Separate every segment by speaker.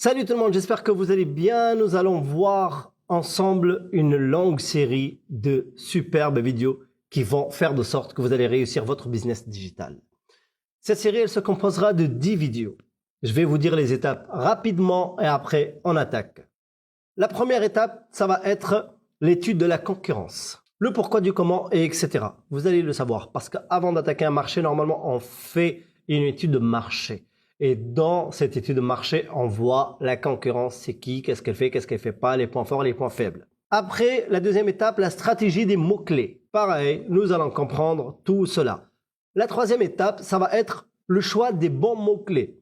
Speaker 1: Salut tout le monde, j'espère que vous allez bien. Nous allons voir ensemble une longue série de superbes vidéos qui vont faire de sorte que vous allez réussir votre business digital. Cette série, elle se composera de 10 vidéos. Je vais vous dire les étapes rapidement et après on attaque. La première étape, ça va être l'étude de la concurrence. Le pourquoi du comment et etc. Vous allez le savoir parce qu'avant d'attaquer un marché, normalement, on fait une étude de marché. Et dans cette étude de marché, on voit la concurrence, c'est qui, qu'est-ce qu'elle fait pas, les points forts, les points faibles. Après, la deuxième étape, la stratégie des mots-clés. Pareil, nous allons comprendre tout cela. La troisième étape, ça va être le choix des bons mots-clés.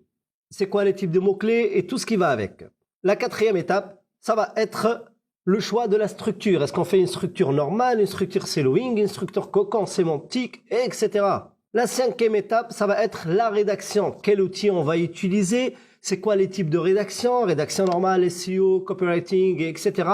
Speaker 1: C'est quoi les types de mots-clés et tout ce qui va avec. La quatrième étape, ça va être le choix de la structure. Est-ce qu'on fait une structure normale, une structure siloing, une structure cocon sémantique, etc. La cinquième étape, ça va être la rédaction. Quel outil on va utiliser? C'est quoi les types de rédaction? Rédaction normale, SEO, copywriting, etc.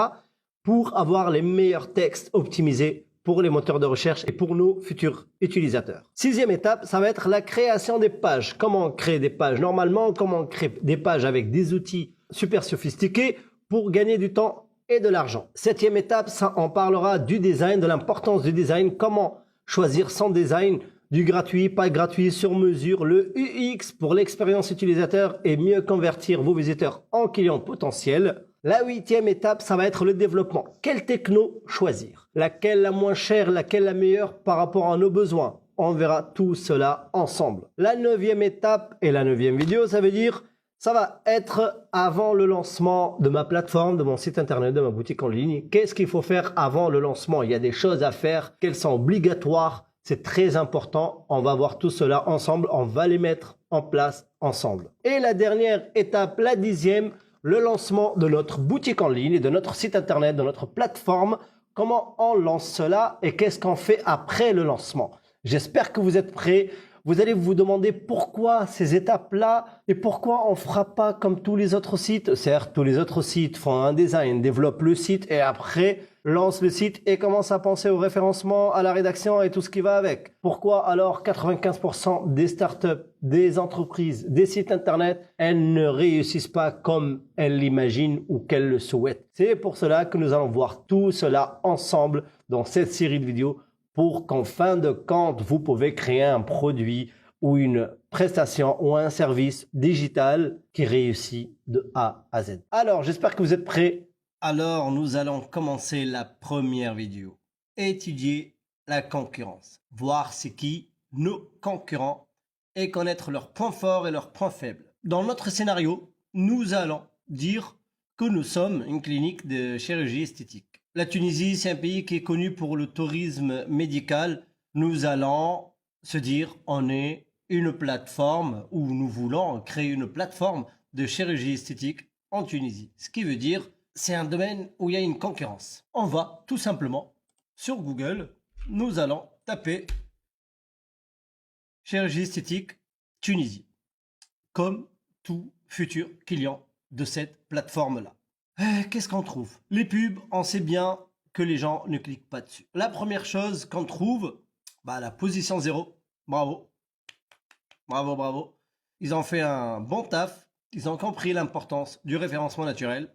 Speaker 1: pour avoir les meilleurs textes optimisés pour les moteurs de recherche et pour nos futurs utilisateurs. Sixième étape, ça va être la création des pages. Comment on crée des pages normalement? Comment on crée des pages avec des outils super sophistiqués pour gagner du temps et de l'argent. Septième étape, ça, on parlera du design, de l'importance du design, comment choisir son design, du gratuit, pas gratuit, sur mesure, le UX pour l'expérience utilisateur et mieux convertir vos visiteurs en clients potentiels. La huitième étape, ça va être le développement. Quelle techno choisir? Laquelle la moins chère, laquelle la meilleure par rapport à nos besoins? On verra tout cela ensemble. La neuvième étape et la neuvième vidéo, ça veut dire ça va être avant le lancement de ma plateforme, de mon site internet, de ma boutique en ligne. Qu'est-ce qu'il faut faire avant le lancement? Il y a des choses à faire, qu'elles sont obligatoires. C'est très important. On va voir tout cela ensemble. On va les mettre en place ensemble. Et la dernière étape, la dixième, le lancement de notre boutique en ligne, de notre site internet, de notre plateforme. Comment on lance cela et qu'est-ce qu'on fait après le lancement? J'espère que vous êtes prêts. Vous allez vous demander pourquoi ces étapes-là et pourquoi on ne fera pas comme tous les autres sites. Certes, tous les autres sites font un design, développent le site et après lancent le site et commencent à penser au référencement, à la rédaction et tout ce qui va avec. Pourquoi alors 95% des startups, des entreprises, des sites internet, elles ne réussissent pas comme elles l'imaginent ou qu'elles le souhaitent? C'est pour cela que nous allons voir tout cela ensemble dans cette série de vidéos pour qu'en fin de compte, vous pouvez créer un produit ou une prestation ou un service digital qui réussit de A à Z. Alors, j'espère que vous êtes prêts. Alors, nous allons commencer la première vidéo. Étudier la concurrence. Voir c'est qui nos concurrents et connaître leurs points forts et leurs points faibles. Dans notre scénario, nous allons dire que nous sommes une clinique de chirurgie esthétique. La Tunisie, c'est un pays qui est connu pour le tourisme médical. Nous allons se dire, on est une plateforme où nous voulons créer une plateforme de chirurgie esthétique en Tunisie. Ce qui veut dire, c'est un domaine où il y a une concurrence. On va tout simplement sur Google, nous allons taper chirurgie esthétique Tunisie, comme tout futur client de cette plateforme-là. Qu'est-ce qu'on trouve? Les pubs, on sait bien que les gens ne cliquent pas dessus. La première chose qu'on trouve, la position 0. Bravo. Bravo, bravo. Ils ont fait un bon taf. Ils ont compris l'importance du référencement naturel.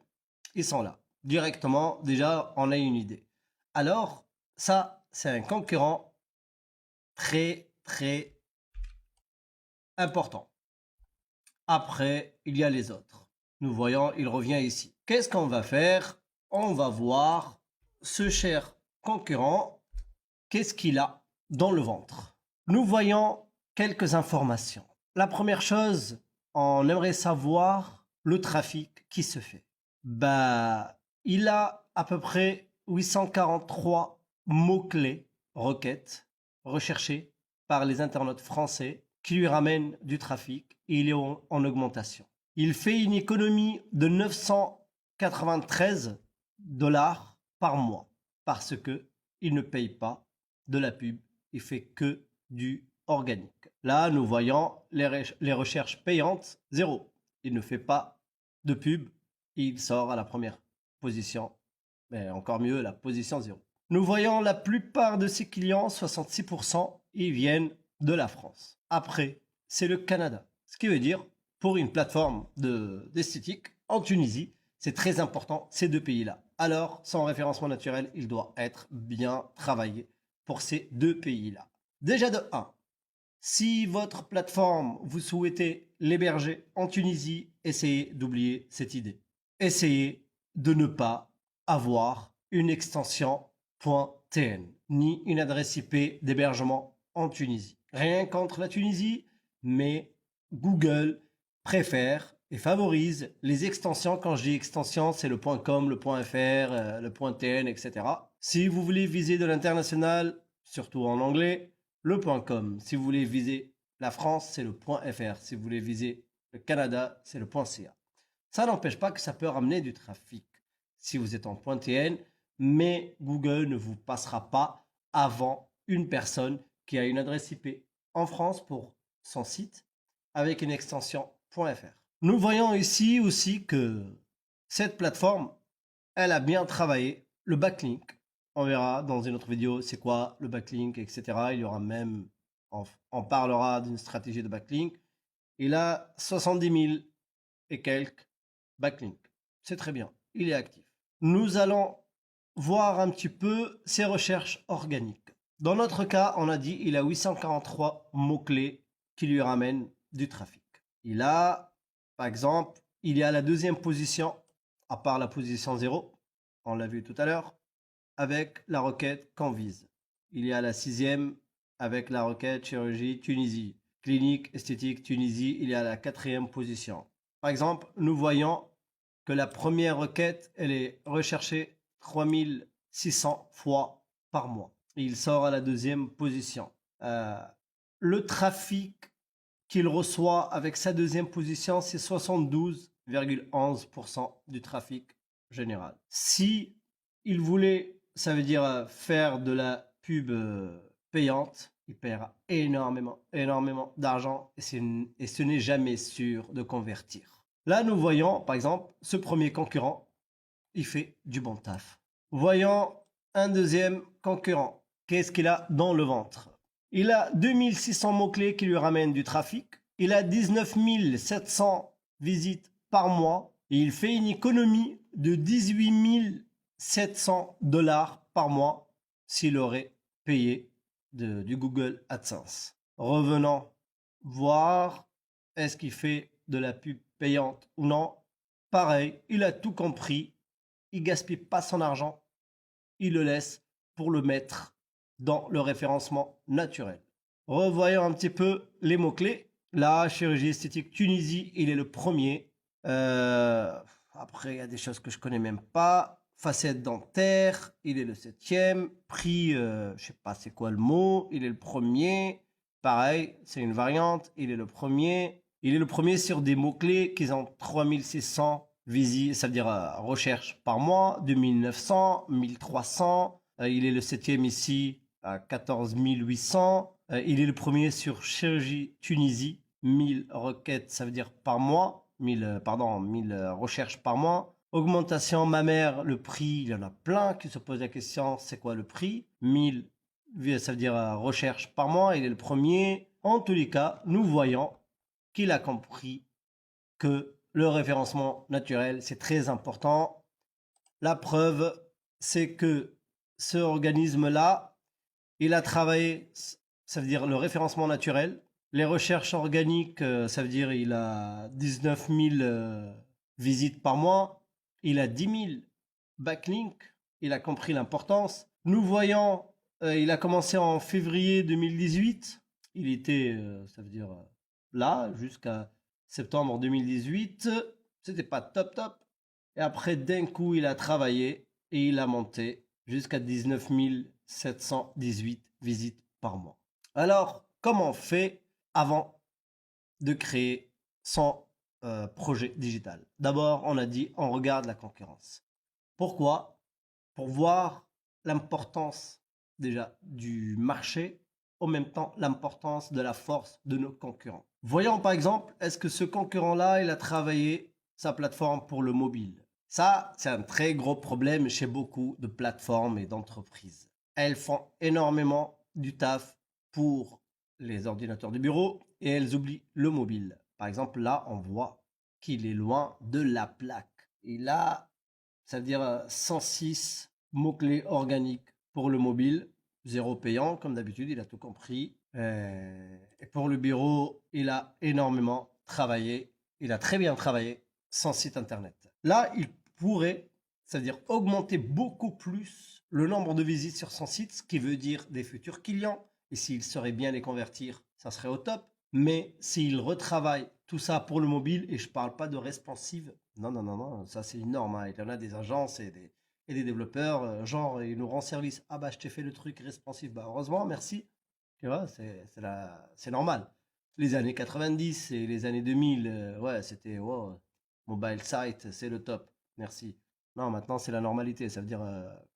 Speaker 1: Ils sont là. Directement, déjà, on a une idée. Alors, ça, c'est un concurrent très, très important. Après, il y a les autres. Nous voyons, il revient ici. Qu'est-ce qu'on va faire? On va voir ce cher concurrent, qu'est-ce qu'il a dans le ventre. Nous voyons quelques informations. La première chose, on aimerait savoir le trafic qui se fait. Il a à peu près 843 mots-clés, requêtes, recherchées par les internautes français qui lui ramènent du trafic et il est en augmentation. Il fait une économie de 993 $ par mois parce que il ne paye pas de la pub, il fait que du organique. Là, nous voyons les recherches payantes, 0. Il ne fait pas de pub, il sort à la première position, mais encore mieux, la position 0. Nous voyons la plupart de ses clients, 66%, ils viennent de la France. Après, c'est le Canada. Ce qui veut dire, pour une plateforme d'esthétique, en Tunisie. C'est très important, ces deux pays-là. Alors, son référencement naturel, il doit être bien travaillé pour ces deux pays-là. Déjà de 1, si votre plateforme, vous souhaitez l'héberger en Tunisie, essayez d'oublier cette idée. Essayez de ne pas avoir une extension .tn ni une adresse IP d'hébergement en Tunisie. Rien contre la Tunisie, mais Google préfère et favorise les extensions. Quand je dis extension, c'est le .com, le .fr, le .tn, etc. Si vous voulez viser de l'international, surtout en anglais, le .com. Si vous voulez viser la France, c'est le .fr. Si vous voulez viser le Canada, c'est le .ca. Ça n'empêche pas que ça peut ramener du trafic si vous êtes en .tn, mais Google ne vous passera pas avant une personne qui a une adresse IP en France pour son site avec une extension .fr. Nous voyons ici aussi que cette plateforme, elle a bien travaillé le backlink. On verra dans une autre vidéo c'est quoi le backlink, etc. Il y aura même, on parlera d'une stratégie de backlink. Il a 70 000 et quelques backlinks. C'est très bien, il est actif. Nous allons voir un petit peu ses recherches organiques. Dans notre cas, on a dit il a 843 mots-clés qui lui ramènent du trafic. Il a, par exemple, il est à la deuxième position, à part la position 0, on l'a vu tout à l'heure, avec la requête qu'on vise. Il est à la 6e avec la requête chirurgie Tunisie. Clinique esthétique Tunisie, il est à la 4e position. Par exemple, nous voyons que la première requête, elle est recherchée 3600 fois par mois. Il sort à la 2e position. Le trafic qu'il reçoit avec sa 2e position, c'est 72,11% du trafic général. Si il voulait, ça veut dire faire de la pub payante, il paiera énormément d'argent et ce n'est jamais sûr de convertir. Là, nous voyons, par exemple, ce premier concurrent, il fait du bon taf. Voyons un deuxième concurrent. Qu'est-ce qu'il a dans le ventre? Il a 2600 mots-clés qui lui ramènent du trafic. Il a 19 700 visites par mois. Et il fait une économie de 18 700 $ par mois s'il aurait payé du Google AdSense. Revenons voir est-ce qu'il fait de la pub payante ou non. Pareil, il a tout compris. Il gaspille pas son argent. Il le laisse pour le mettre dans le référencement naturel. Revoyons un petit peu les mots-clés. La chirurgie esthétique Tunisie, il est le premier. Après, il y a des choses que je connais même pas. Facette dentaire, il est le 7e. Prix, je sais pas c'est quoi le mot. Il est le premier. Pareil, c'est une variante. Il est le premier. Il est le premier sur des mots-clés qui ont 3600 visites, ça veut dire recherches par mois, 2900, 1300. Il est le 7e ici à 14 800. Il est le premier sur chirurgie Tunisie, 1000 requêtes, ça veut dire par mois, 1000 recherches par mois. Augmentation mammaire, le prix, il y en a plein qui se posent la question, c'est quoi le prix? 1000, ça veut dire recherches par mois, il est le premier. En tous les cas, nous voyons qu'il a compris que le référencement naturel, c'est très important. La preuve, c'est que ce organisme-là, il a travaillé, ça veut dire le référencement naturel. Les recherches organiques, ça veut dire il a 19 000 visites par mois. Il a 10 000 backlinks. Il a compris l'importance. Nous voyons, il a commencé en février 2018. Il était, ça veut dire là, jusqu'à septembre 2018. C'était pas top. Et après, d'un coup, il a travaillé et il a monté jusqu'à 19 718 visites par mois. Alors, comment on fait avant de créer son projet digital? D'abord, on a dit, on regarde la concurrence. Pourquoi? Pour voir l'importance déjà du marché, en même temps l'importance de la force de nos concurrents. Voyons par exemple, est-ce que ce concurrent-là, il a travaillé sa plateforme pour le mobile? Ça, c'est un très gros problème chez beaucoup de plateformes et d'entreprises. Elles font énormément du taf pour les ordinateurs de bureau et elles oublient le mobile. Par exemple, là, on voit qu'il est loin de la plaque. Il a, ça veut dire 106 mots-clés organiques pour le mobile, 0 payant, comme d'habitude, il a tout compris. Et pour le bureau, il a énormément travaillé, il a très bien travaillé sans site internet. Là, il pourrait, c'est-à-dire augmenter beaucoup plus le nombre de visites sur son site, ce qui veut dire des futurs clients. Et s'il saurait bien les convertir, ça serait au top. Mais s'il retravaille tout ça pour le mobile, et je parle pas de responsive, non, ça c'est une norme. Hein. Il y en a des agences et des développeurs, genre, ils nous rendent service. Ah bah, je t'ai fait le truc responsive. Bah, heureusement, merci. Tu vois, c'est normal. Les années 90 et les années 2000, ouais, c'était wow, mobile site, c'est le top. Merci. Non, maintenant, c'est la normalité. Ça veut dire,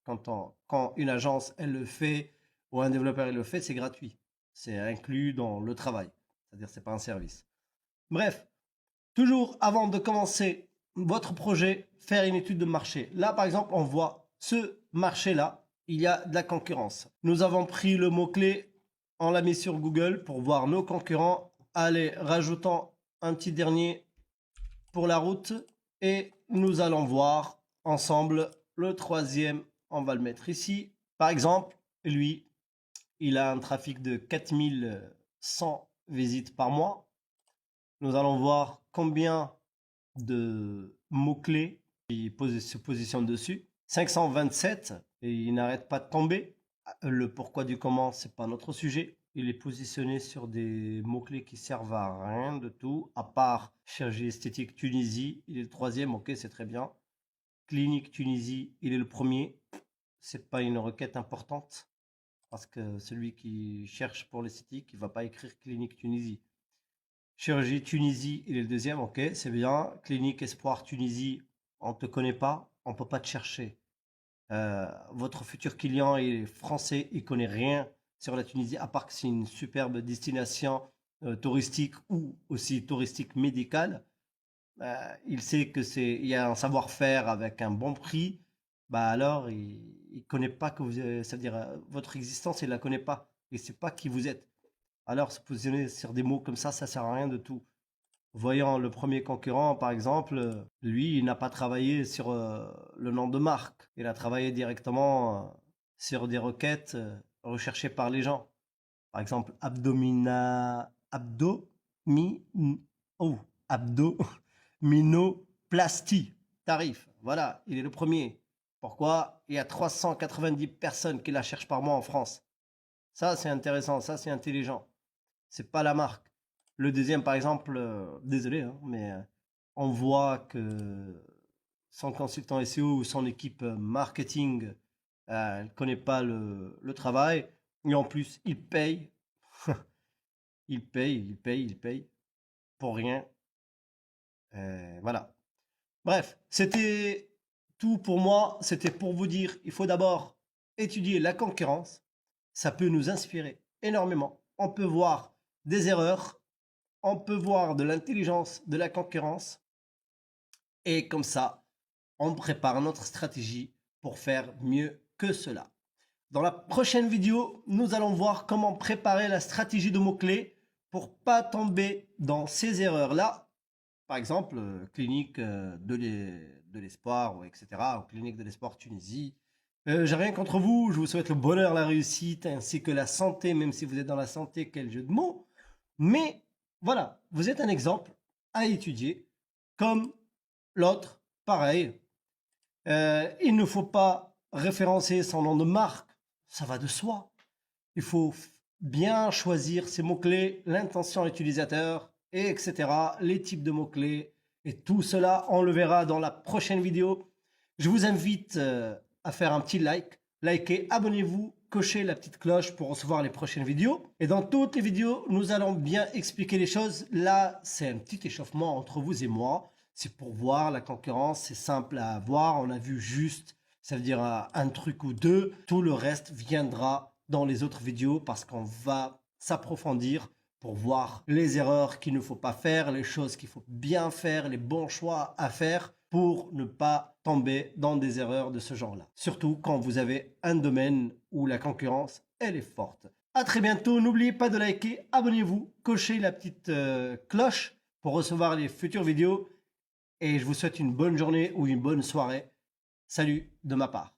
Speaker 1: quand une agence, elle le fait, ou un développeur, il le fait, c'est gratuit. C'est inclus dans le travail. C'est-à-dire, c'est pas un service. Bref, toujours avant de commencer votre projet, faire une étude de marché. Là, par exemple, on voit ce marché-là, il y a de la concurrence. Nous avons pris le mot-clé, on l'a mis sur Google pour voir nos concurrents. Allez, rajoutons un petit dernier pour la route et nous allons voir ensemble le troisième. On va le mettre ici. Par exemple, lui, il a un trafic de 4100 visites par mois. Nous allons voir combien de mots-clés qui se positionnent dessus. 527, et il n'arrête pas de tomber. Le pourquoi du comment, c'est pas notre sujet. Il est positionné sur des mots-clés qui servent à rien de tout, à part chirurgie esthétique Tunisie. Il est le troisième, ok, c'est très bien. Clinique Tunisie, il est le premier. C'est pas une requête importante, parce que celui qui cherche pour l'esthétique, il va pas écrire Clinique Tunisie. Chirurgie Tunisie, il est le deuxième, ok, c'est bien. Clinique Espoir Tunisie, on ne te connaît pas, on ne peut pas te chercher. Votre futur client est français, il ne connaît rien sur la Tunisie, à part que c'est une superbe destination touristique ou aussi touristique médicale. Il sait que il y a un savoir-faire avec un bon prix. Bah alors, il ne connaît pas que vous, c'est-à-dire votre existence, il ne la connaît pas. Il ne sait pas qui vous êtes. Alors, se positionner sur des mots comme ça sert à rien de tout. Voyant le premier concurrent, par exemple, lui, il n'a pas travaillé sur le nom de marque. Il a travaillé directement sur des requêtes recherchées par les gens. Par exemple, oh, abdominoplastie. Tarif. Voilà, il est le premier. Pourquoi? Il y a 390 personnes qui la cherchent par mois en France. Ça, c'est intéressant. Ça, c'est intelligent. C'est pas la marque. Le deuxième, par exemple, désolé, hein, mais on voit que son consultant SEO ou son équipe marketing ne connaît pas le travail. Et en plus, il paye. il paye pour rien. Voilà. Bref, c'était tout pour moi. C'était pour vous dire, il faut d'abord étudier la concurrence. Ça peut nous inspirer énormément. On peut voir des erreurs, on peut voir de l'intelligence, de la concurrence, et comme ça, on prépare notre stratégie pour faire mieux que cela. Dans la prochaine vidéo, nous allons voir comment préparer la stratégie de mots-clés pour pas tomber dans ces erreurs-là. Par exemple, clinique de l'espoir, etc., ou clinique de l'espoir Tunisie. J'ai rien contre vous, je vous souhaite le bonheur, la réussite, ainsi que la santé, même si vous êtes dans la santé, quel jeu de mots. Mais voilà, vous êtes un exemple à étudier, comme l'autre, pareil. Il ne faut pas référencer son nom de marque, ça va de soi. Il faut bien choisir ses mots-clés, l'intention utilisateur, etc., les types de mots-clés, et tout cela, on le verra dans la prochaine vidéo. Je vous invite à faire un petit like, likez, abonnez-vous, cochez la petite cloche pour recevoir les prochaines vidéos. Et dans toutes les vidéos, nous allons bien expliquer les choses. Là, c'est un petit échauffement entre vous et moi. C'est pour voir la concurrence, c'est simple à voir. On a vu juste, ça veut dire un truc ou deux. Tout le reste viendra dans les autres vidéos parce qu'on va s'approfondir pour voir les erreurs qu'il ne faut pas faire, les choses qu'il faut bien faire, les bons choix à faire pour ne pas tomber dans des erreurs de ce genre-là. Surtout quand vous avez un domaine où la concurrence, elle est forte. À très bientôt, n'oubliez pas de liker, abonnez-vous, cochez la petite cloche pour recevoir les futures vidéos et je vous souhaite une bonne journée ou une bonne soirée. Salut de ma part.